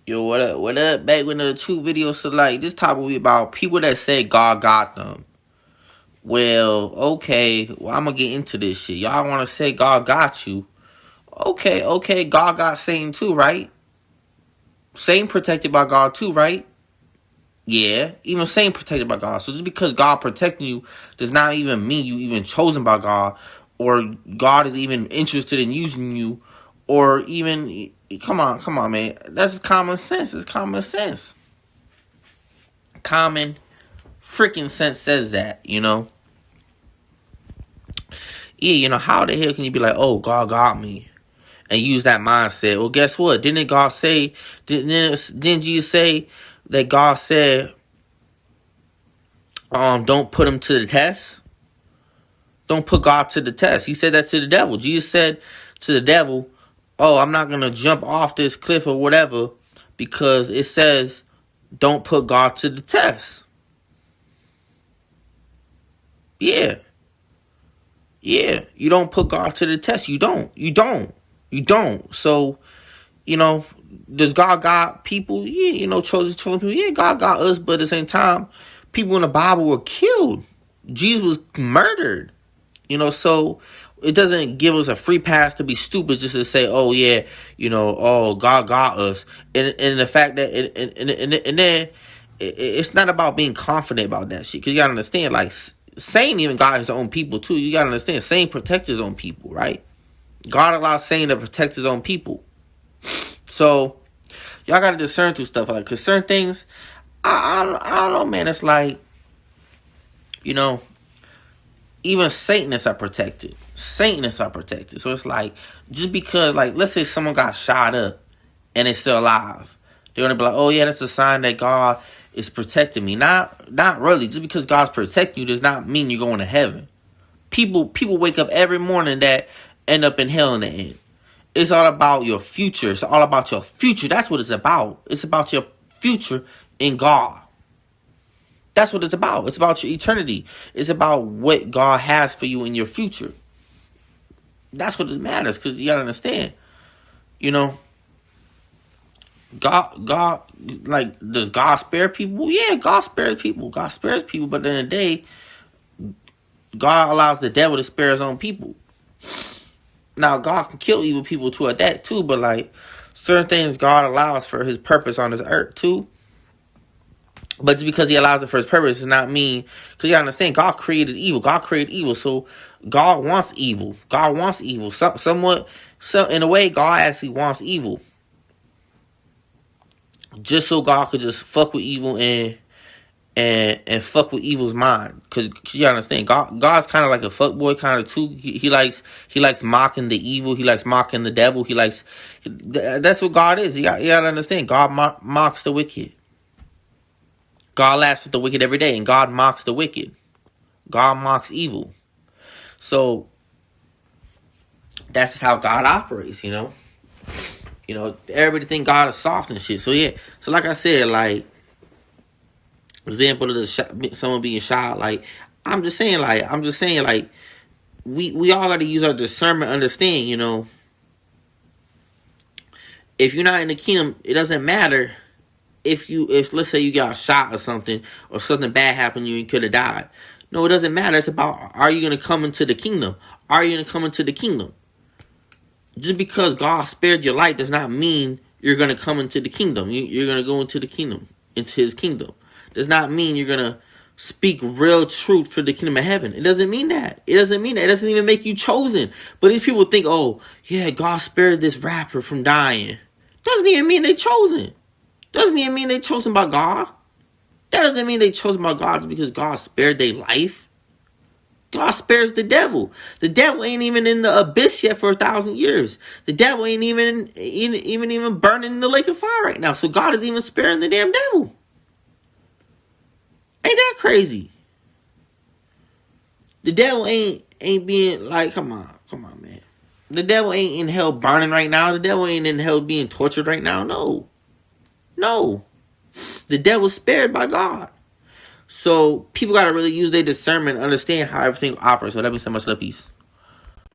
Yo, what up? What up? Back with another 2 videos. So, like, this topic will be about people that say God got them. Well, okay. Well, I'm going to get into this shit. Y'all want to say God got you. Okay. God got Satan too, right? Satan protected by God too, right? Yeah. Even Satan protected by God. So, just because God protecting you does not even mean you even chosen by God. Or God is even interested in using you. Or even... Come on, man. That's just common sense. It's common sense. Common freaking sense says that, Yeah, how the hell can you be like, oh, God got me, and use that mindset? Well, guess what? Didn't God say, didn't Jesus say that God said, don't put him to the test? Don't put God to the test. He said that to the devil. Jesus said to the devil, oh, I'm not going to jump off this cliff or whatever because it says don't put God to the test. Yeah. You don't put God to the test. You don't. So, does God got people? Yeah, chosen people. Yeah, God got us, but at the same time, people in the Bible were killed. Jesus was murdered. So it doesn't give us a free pass to be stupid just to say, oh yeah, oh, God got us. And the fact that and then it's not about being confident about that shit. Cause you gotta understand, like, Satan even got his own people too. You gotta understand, Satan protects his own people, right? God allows Satan to protect his own people. So y'all gotta discern through stuff like, cause certain things, I don't know, man. It's like, even Satanists are protected. So it's like, just because, like, let's say someone got shot up and they're still alive, they're gonna be like, oh yeah, that's a sign that God is protecting me. Not really. Just because God's protecting you does not mean you're going to heaven. People wake up every morning that end up in hell in the end. It's all about your future. It's all about your future. That's what it's about. It's about your future in God. That's what it's about. It's about your eternity. It's about what God has for you in your future. That's what it matters, because you gotta understand, God, like, does God spare people? Yeah, God spares people. But at the end of the day, God allows the devil to spare his own people. Now, God can kill evil people too at that too, but like, certain things God allows for his purpose on this earth too. But just because he allows it for his purpose does not mean, because you understand, God created evil. So God wants evil. So in a way, God actually wants evil. Just so God could just fuck with evil and fuck with evil's mind. Because you understand, God's kind of like a fuckboy kind of too. He likes mocking the evil. He likes mocking the devil. That's what God is. You gotta understand, God mocks the wicked. God laughs at the wicked every day, and God mocks the wicked. God mocks evil. So that's just how God operates, Everybody think God is soft and shit. So yeah. So like I said, like, example of someone being shot, like, I'm just saying, like, we all got to use our discernment, understand, if you're not in the kingdom, it doesn't matter. If let's say you got shot or something bad happened to you and you could have died. No, it doesn't matter. It's about, are you going to come into the kingdom? Just because God spared your life does not mean you're going to come into the kingdom. You're going to go into the kingdom, into his kingdom. Does not mean you're going to speak real truth for the kingdom of heaven. It doesn't mean that. It doesn't even make you chosen. But these people think, oh, yeah, God spared this rapper from dying. Doesn't even mean they're chosen. Doesn't even mean they're chosen by God. That doesn't mean they're chosen by God just because God spared their life. God spares the devil. The devil ain't even in the abyss yet for 1,000 years. The devil ain't even burning in the lake of fire right now. So God is even sparing the damn devil. Ain't that crazy? The devil ain't being like, come on, man. The devil ain't in hell burning right now. The devil ain't in hell being tortured right now. No. The devil's spared by God. So people got to really use their discernment and understand how everything operates. So that means so much love, peace.